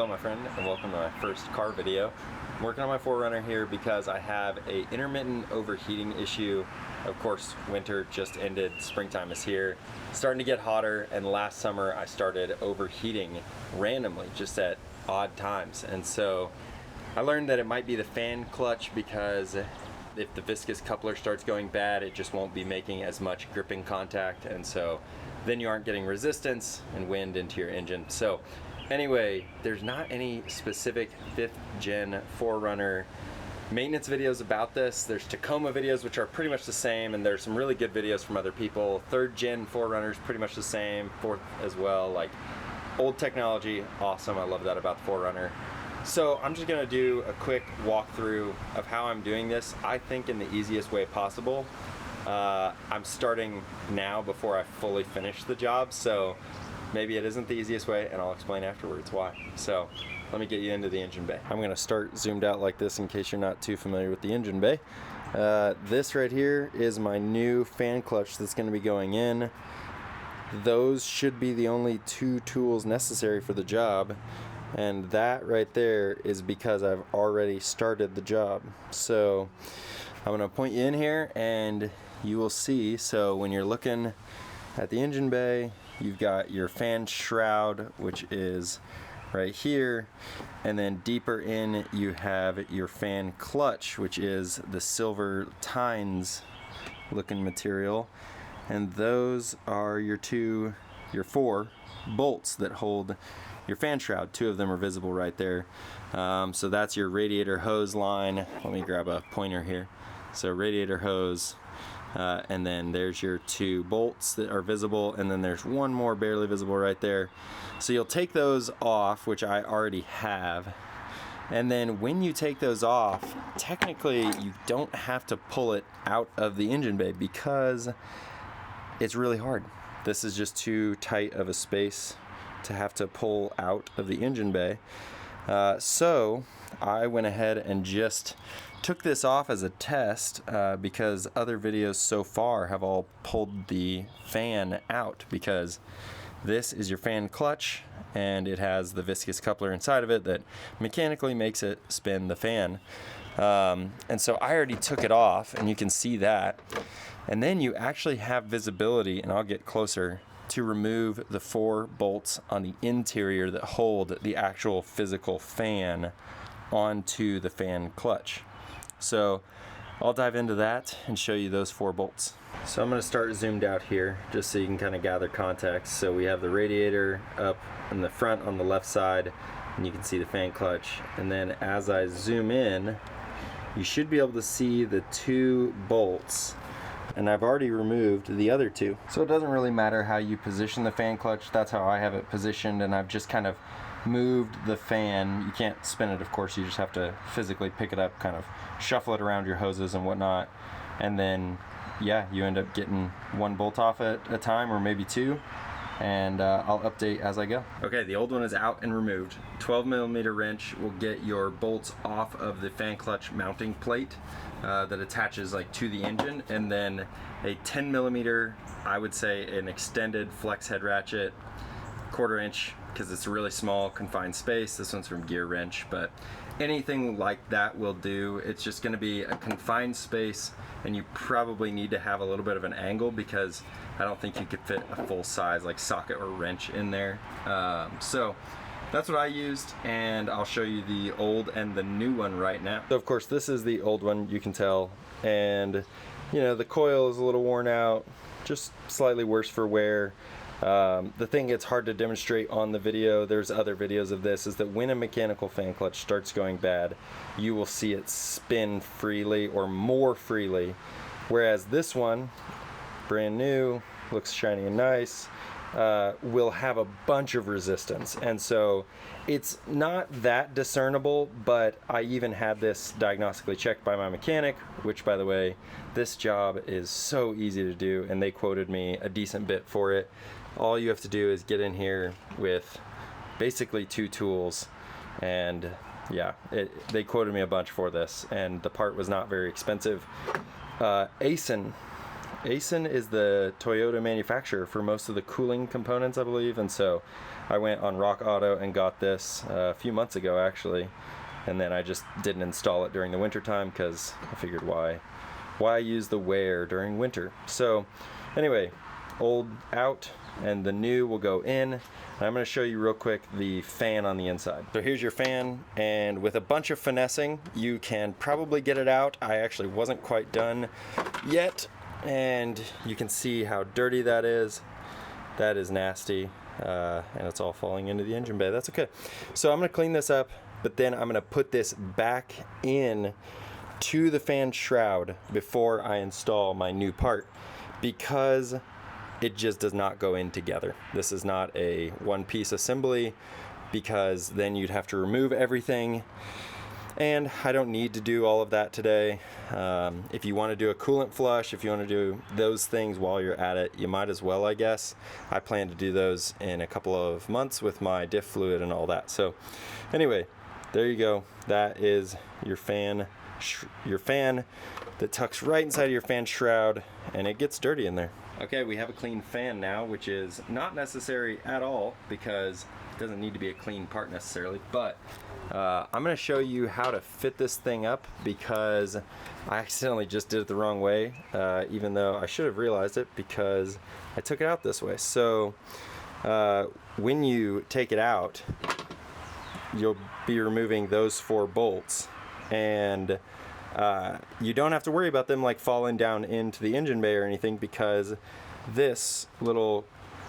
Hello my friend, and welcome to my first car video. I'm working on my 4Runner here because I have a intermittent overheating issue. Of course, winter just ended, springtime is here. It's starting to get hotter, and last summer I started overheating randomly, just at odd times. And so I learned that it might be the fan clutch, because if the viscous coupler starts going bad, it just won't be making as much gripping contact, and so then you aren't getting resistance and wind into your engine. So anyway, there's not any specific 5th gen 4Runner maintenance videos about this. There's Tacoma videos, which are pretty much the same, and there's some really good videos from other people. 3rd gen 4Runner is pretty much the same, 4th as well. Like, old technology, awesome. I love that about the 4Runner. So I'm just gonna do a quick walkthrough of how I'm doing this, I think in the easiest way possible. I'm starting now before I fully finish the job, so maybe it isn't the easiest way, and I'll explain afterwards why. So let me get you into the engine bay. I'm gonna start zoomed out like this in case you're not too familiar with the engine bay. This right here is my new fan clutch that's gonna be going in. Those should be the only 2 tools necessary for the job, and that right there is because I've already started the job. So I'm gonna point you in here and you will see. So when you're looking at the engine bay, you've got your fan shroud, which is right here, and then deeper in you have your fan clutch, which is the silver tines looking material, and those are your 4 bolts that hold your fan shroud. 2 of them are visible right there. So that's your radiator hose line. Let me grab a pointer here. So radiator hose, and then there's your 2 bolts that are visible, and then there's one more barely visible right there. So you'll take those off, which I already have, and then when you take those off, technically you don't have to pull it out of the engine bay because it's really hard. This is just too tight of a space to have to pull out of the engine bay. So I went ahead and just took this off as a test, because other videos so far have all pulled the fan out, because this is your fan clutch and it has the viscous coupler inside of it that mechanically makes it spin the fan. And so I already took it off, and you can see that. And then you actually have visibility, and I'll get closer, to remove the 4 bolts on the interior that hold the actual physical fan onto the fan clutch. So I'll dive into that and show you those 4 bolts. So I'm going to start zoomed out here just so you can kind of gather context. So we have the radiator up in the front on the left side, and you can see the fan clutch. And then as I zoom in, you should be able to see the 2 bolts, and I've already removed the other 2. So it doesn't really matter how you position the fan clutch. That's how I have it positioned, and I've just kind of moved the fan. You can't spin it, of course, you just have to physically pick it up, kind of shuffle it around your hoses and whatnot, and then yeah, you end up getting 1 bolt off at a time, or maybe 2, and I'll update as I go. Okay, the old one is out and removed. 12mm wrench will get your bolts off of the fan clutch mounting plate that attaches like to the engine, and then a 10mm, I would say an extended flex head ratchet, 1/4 inch, because it's a really small confined space. This one's from Gear Wrench, but anything like that will do. It's just going to be a confined space, and you probably need to have a little bit of an angle, because I don't think you could fit a full size like socket or wrench in there. So that's what I used, and I'll show you the old and the new one right now. So of course this is the old one, you can tell, and you know, the coil is a little worn out, just slightly worse for wear. The thing it's hard to demonstrate on the video, there's other videos of this, is that when a mechanical fan clutch starts going bad, you will see it spin freely or more freely, whereas this one, brand new, looks shiny and nice, will have a bunch of resistance, and so it's not that discernible. But I even had this diagnostically checked by my mechanic, which, by the way, this job is so easy to do, and they quoted me a decent bit for it. All you have to do is get in here with basically 2 tools, and yeah, they quoted me a bunch for this, and the part was not very expensive. Aisin Aisin is the Toyota manufacturer for most of the cooling components, I believe, and so I went on Rock Auto and got this a few months ago actually, and then I just didn't install it during the winter time because I figured why use the wear during winter. So anyway, old out and the new will go in. I'm going to show you real quick the fan on the inside. So here's your fan, and with a bunch of finessing you can probably get it out. I actually wasn't quite done yet, and you can see how dirty that is. That is nasty, and it's all falling into the engine bay. That's okay. So I'm going to clean this up, but then I'm going to put this back in to the fan shroud before I install my new part, because it just does not go in together. This is not a one-piece assembly, because then you'd have to remove everything, and I don't need to do all of that today. If you want to do a coolant flush, if you want to do those things while you're at it, you might as well, I guess. I plan to do those in a couple of months with my diff fluid and all that. So anyway, there you go. That is your fan that tucks right inside of your fan shroud, and it gets dirty in there. Okay, we have a clean fan now, which is not necessary at all because it doesn't need to be a clean part necessarily, but I'm going to show you how to fit this thing up because I accidentally just did it the wrong way, even though I should have realized it because I took it out this way. So when you take it out, you'll be removing those 4 bolts, and you don't have to worry about them like falling down into the engine bay or anything, because this little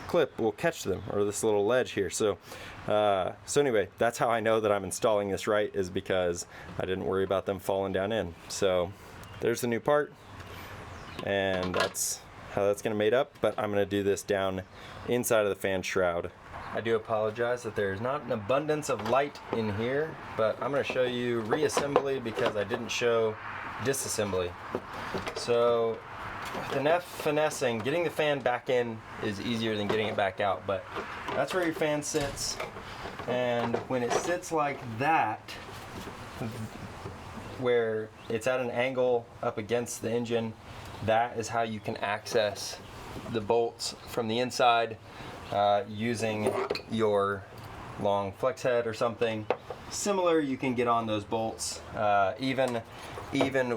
clip will catch them, or this little ledge here. So anyway, that's how I know that I'm installing this right, is because I didn't worry about them falling down in. So there's the new part, and that's how that's going to mate up, but I'm going to do this down inside of the fan shroud. I do apologize that there's not an abundance of light in here, but I'm going to show you reassembly because I didn't show disassembly. So with enough finessing, getting the fan back in is easier than getting it back out, but that's where your fan sits, and when it sits like that, where it's at an angle up against the engine, that is how you can access the bolts from the inside. Using your long flex head or something similar, you can get on those bolts even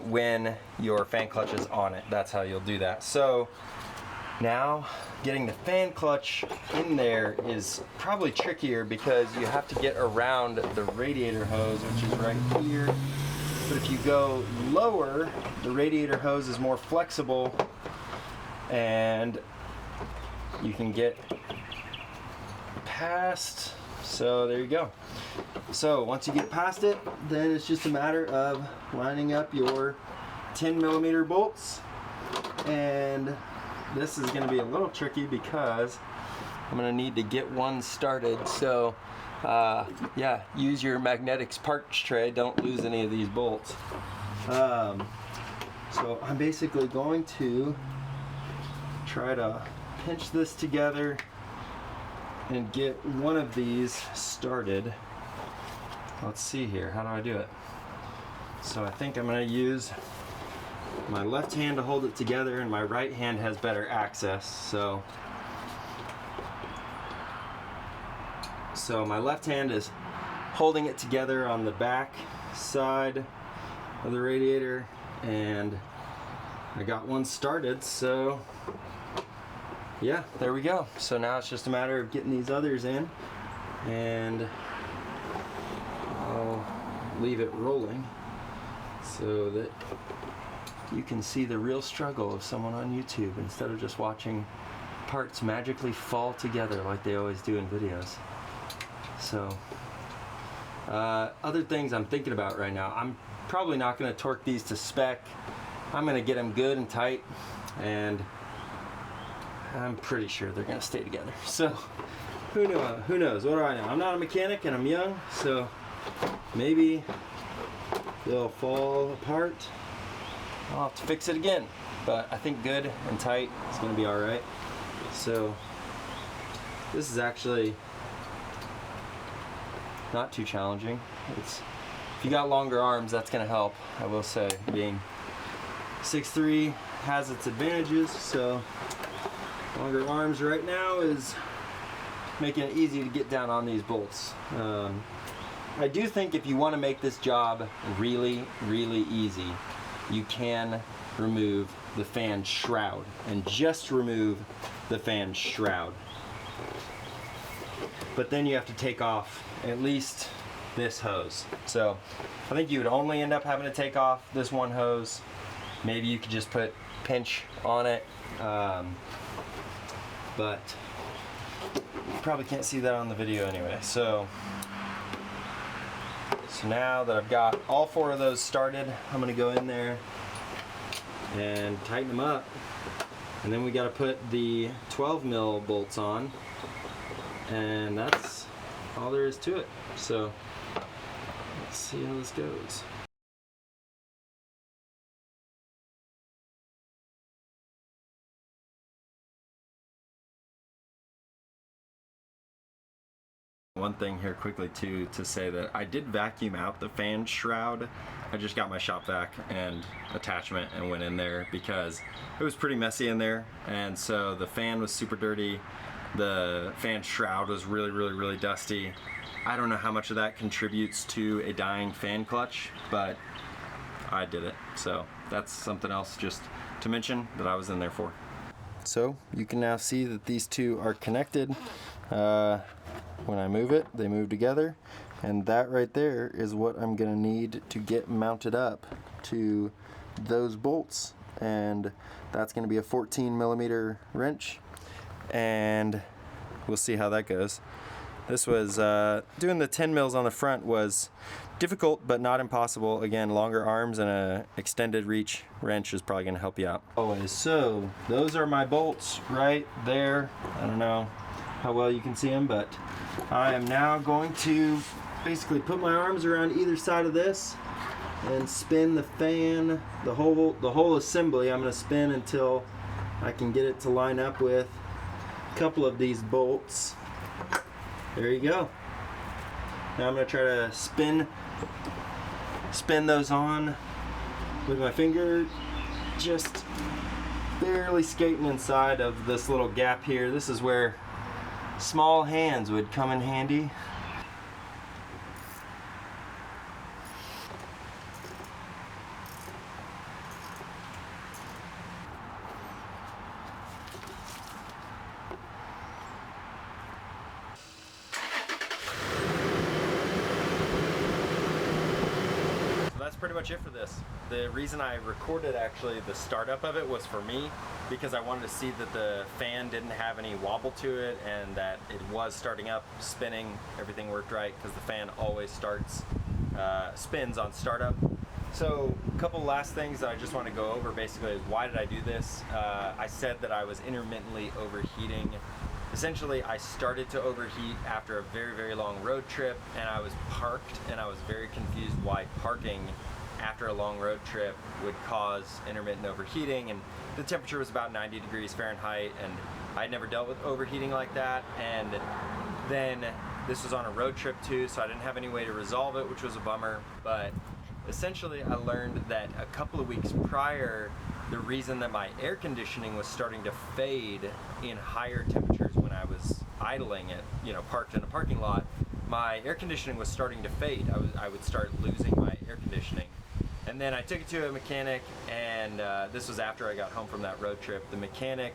when your fan clutch is on it. That's how you'll do that. So now getting the fan clutch in there is probably trickier because you have to get around the radiator hose, which is right here. But if you go lower, the radiator hose is more flexible and you can get past. So there you go. So once you get past it, then it's just a matter of lining up your 10mm bolts, and this is going to be a little tricky because I'm going to need to get one started. So yeah, use your magnetics parts tray, don't lose any of these bolts. So I'm basically going to try to pinch this together and get one of these started. Let's see here, how do I do it? So I think I'm going to use my left hand to hold it together, and my right hand has better access. So my left hand is holding it together on the back side of the radiator, and I got one started. So yeah, there we go. So now it's just a matter of getting these others in, and I'll leave it rolling so that you can see the real struggle of someone on YouTube instead of just watching parts magically fall together like they always do in videos. So other things I'm thinking about right now, I'm probably not going to torque these to spec. I'm going to get them good and tight, and I'm pretty sure they're going to stay together. So who knows? What do I know? I'm not a mechanic and I'm young, so maybe they'll fall apart. I'll have to fix it again, but I think good and tight is going to be all right. So this is actually not too challenging. If you got longer arms, that's going to help, I will say, being 6'3" has its advantages, so longer arms right now is making it easy to get down on these bolts. I do think if you want to make this job really, really easy, you can remove the fan shroud, and just remove the fan shroud. But then you have to take off at least this hose. So I think you would only end up having to take off this one hose. Maybe you could just put pinch on it, but you probably can't see that on the video anyway. So now that I've got all 4 of those started, I'm gonna go in there and tighten them up. And then we gotta put the 12 mil bolts on, and that's all there is to it. So let's see how this goes. One thing here quickly too, to say that I did vacuum out the fan shroud. I just got my shop vac and attachment and went in there because it was pretty messy in there, and so the fan was super dirty. The fan shroud was really, really, really dusty. I don't know how much of that contributes to a dying fan clutch, but I did it. So that's something else just to mention that I was in there for. So you can now see that these two are connected. When I move it, they move together, and that right there is what I'm gonna need to get mounted up to those bolts, and that's gonna be a 14 millimeter wrench, and we'll see how that goes. This was doing the 10 mils on the front was difficult but not impossible. Again, longer arms and a extended reach wrench is probably gonna help you out. Always. So those are my bolts right there. I don't know how well you can see them, but I am now going to basically put my arms around either side of this and spin the fan, the whole assembly. I'm going to spin until I can get it to line up with a couple of these bolts. There you go. Now I'm going to try to spin those on with my finger, just barely skating inside of this little gap here. This is where small hands would come in handy. That's pretty much it for this. The reason I recorded actually the startup of it was for me, because I wanted to see that the fan didn't have any wobble to it and that it was starting up, spinning, everything worked right, because the fan always spins on startup. So a couple last things that I just want to go over basically is why did I do this? I said that I was intermittently overheating. Essentially, I started to overheat after a very, very long road trip, and I was parked, and I was very confused why parking after a long road trip would cause intermittent overheating, and the temperature was about 90 degrees Fahrenheit, and I'd never dealt with overheating like that, and then this was on a road trip too, so I didn't have any way to resolve it, which was a bummer. But essentially, I learned that a couple of weeks prior, the reason that my air conditioning was starting to fade in higher temperatures when I was idling it, parked in a parking lot, my air conditioning was starting to fade. I would start losing my air conditioning. And then I took it to a mechanic, and this was after I got home from that road trip. The mechanic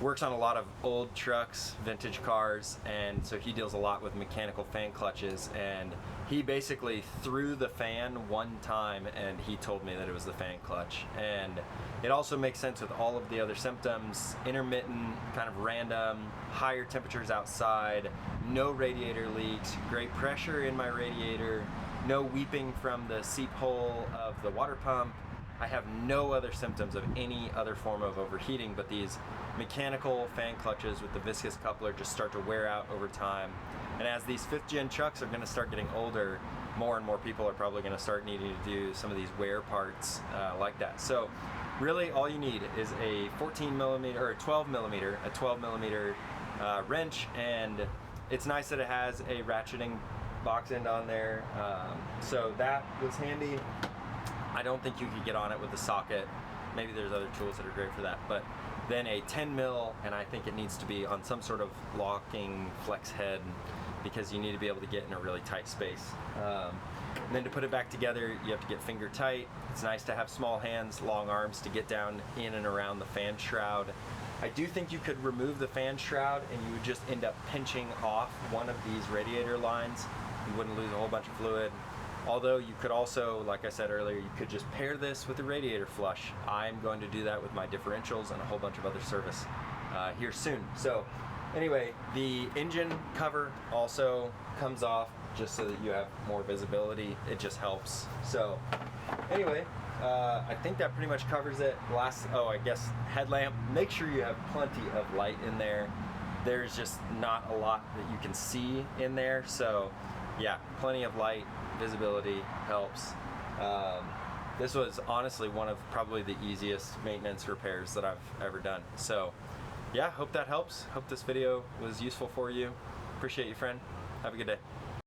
works on a lot of old trucks, vintage cars, and so he deals a lot with mechanical fan clutches, and he basically threw the fan one time and he told me that it was the fan clutch. And it also makes sense with all of the other symptoms: intermittent, kind of random, higher temperatures outside, no radiator leaks, great pressure in my radiator, no weeping from the seep hole of the water pump. I have no other symptoms of any other form of overheating, but these mechanical fan clutches with the viscous coupler just start to wear out over time. And as these 5th gen trucks are going to start getting older, more and more people are probably going to start needing to do some of these wear parts like that. So really all you need is a 14 millimeter or a 12 millimeter wrench, and it's nice that it has a ratcheting box end on there. So that was handy. I don't think you could get on it with a socket. Maybe there's other tools that are great for that, but then a 10 mil, and I think it needs to be on some sort of locking flex head because you need to be able to get in a really tight space. And then to put it back together, you have to get finger tight. It's nice to have small hands, long arms to get down in and around the fan shroud. I do think you could remove the fan shroud and you would just end up pinching off one of these radiator lines. You wouldn't lose a whole bunch of fluid. Although you could also, like I said earlier, you could just pair this with a radiator flush. I'm going to do that with my differentials and a whole bunch of other service here soon. So anyway, the engine cover also comes off just so that you have more visibility. It just helps. So anyway, I think that pretty much covers it. I guess headlamp. Make sure you have plenty of light in there. There's just not a lot that you can see in there. So yeah, plenty of light. Visibility helps. This was honestly one of probably the easiest maintenance repairs that I've ever done. So yeah, hope that helps. Hope this video was useful for you. Appreciate you, friend. Have a good day.